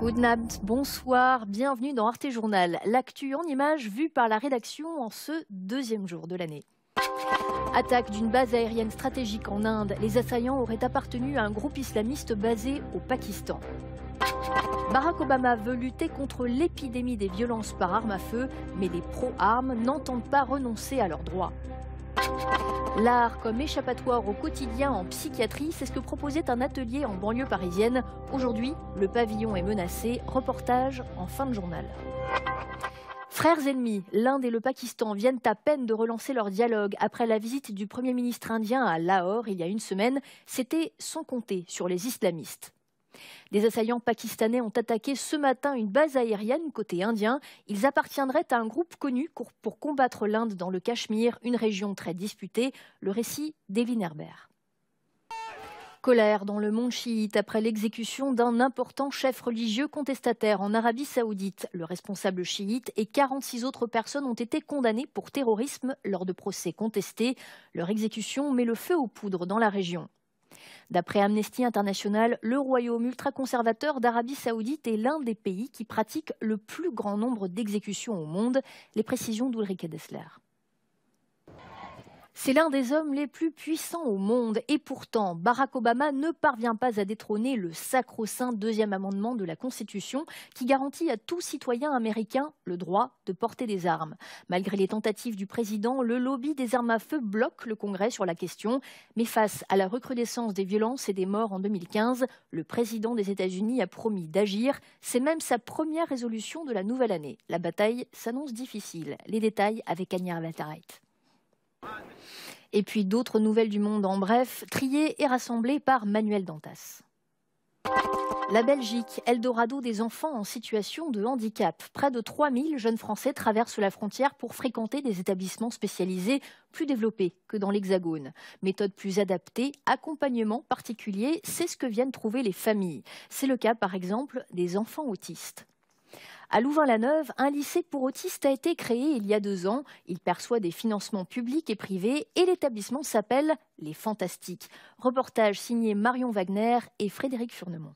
Guten Abend, bonsoir, bienvenue dans Arte Journal, l'actu en images vue par la rédaction en ce deuxième jour de l'année. Attaque d'une base aérienne stratégique en Inde, les assaillants auraient appartenu à un groupe islamiste basé au Pakistan. Barack Obama veut lutter contre l'épidémie des violences par arme à feu, mais les pro-armes n'entendent pas renoncer à leurs droits. L'art comme échappatoire au quotidien en psychiatrie, c'est ce que proposait un atelier en banlieue parisienne. Aujourd'hui, le pavillon est menacé. Reportage en fin de journal. Frères ennemis, l'Inde et le Pakistan viennent à peine de relancer leur dialogue après la visite du Premier ministre indien à Lahore il y a une semaine. C'était sans compter sur les islamistes. Des assaillants pakistanais ont attaqué ce matin une base aérienne côté indien. Ils appartiendraient à un groupe connu pour combattre l'Inde dans le Cachemire, une région très disputée. Le récit d'Evelyne Herbert. Colère dans le monde chiite après l'exécution d'un important chef religieux contestataire en Arabie Saoudite. Le responsable chiite et 46 autres personnes ont été condamnées pour terrorisme lors de procès contestés. Leur exécution met le feu aux poudres dans la région. D'après Amnesty International, le royaume ultra-conservateur d'Arabie Saoudite est l'un des pays qui pratique le plus grand nombre d'exécutions au monde. Les précisions d'Ulrike Dessler. C'est l'un des hommes les plus puissants au monde et pourtant, Barack Obama ne parvient pas à détrôner le sacro-saint deuxième amendement de la Constitution qui garantit à tout citoyen américain le droit de porter des armes. Malgré les tentatives du président, le lobby des armes à feu bloque le Congrès sur la question. Mais face à la recrudescence des violences et des morts en 2015, le président des États-Unis a promis d'agir. C'est même sa première résolution de la nouvelle année. La bataille s'annonce difficile. Les détails avec Anya Valtarait. Et puis d'autres nouvelles du monde en bref, triées et rassemblées par Manuel Dantas. La Belgique, Eldorado des enfants en situation de handicap. Près de 3000 jeunes Français traversent la frontière pour fréquenter des établissements spécialisés plus développés que dans l'Hexagone. Méthode plus adaptée, accompagnement particulier, c'est ce que viennent trouver les familles. C'est le cas par exemple des enfants autistes. À Louvain-la-Neuve, un lycée pour autistes a été créé il y a 2 ans. Il perçoit des financements publics et privés et l'établissement s'appelle Les Fantastiques. Reportage signé Marion Wagner et Frédéric Furnemont.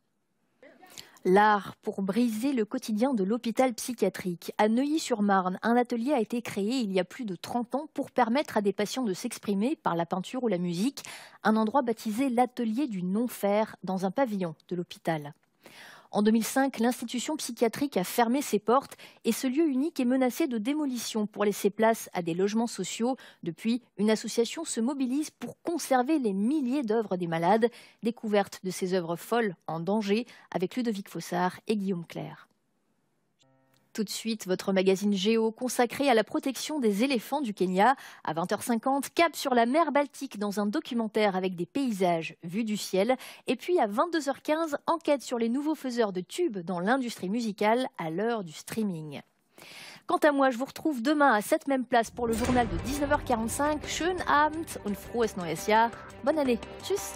L'art pour briser le quotidien de l'hôpital psychiatrique. À Neuilly-sur-Marne, un atelier a été créé il y a plus de 30 ans pour permettre à des patients de s'exprimer par la peinture ou la musique. Un endroit baptisé l'atelier du non-faire dans un pavillon de l'hôpital. En 2005, l'institution psychiatrique a fermé ses portes et ce lieu unique est menacé de démolition pour laisser place à des logements sociaux. Depuis, une association se mobilise pour conserver les milliers d'œuvres des malades. Découverte de ces œuvres folles en danger avec Ludovic Fossard et Guillaume Clerc. Tout de suite, votre magazine Géo consacré à la protection des éléphants du Kenya. À 20h50, cap sur la mer Baltique dans un documentaire avec des paysages vus du ciel. Et puis à 22h15, enquête sur les nouveaux faiseurs de tubes dans l'industrie musicale à l'heure du streaming. Quant à moi, je vous retrouve demain à cette même place pour le journal de 19h45. Schönen Abend und frohes neues Jahr. Bonne année. Tschüss.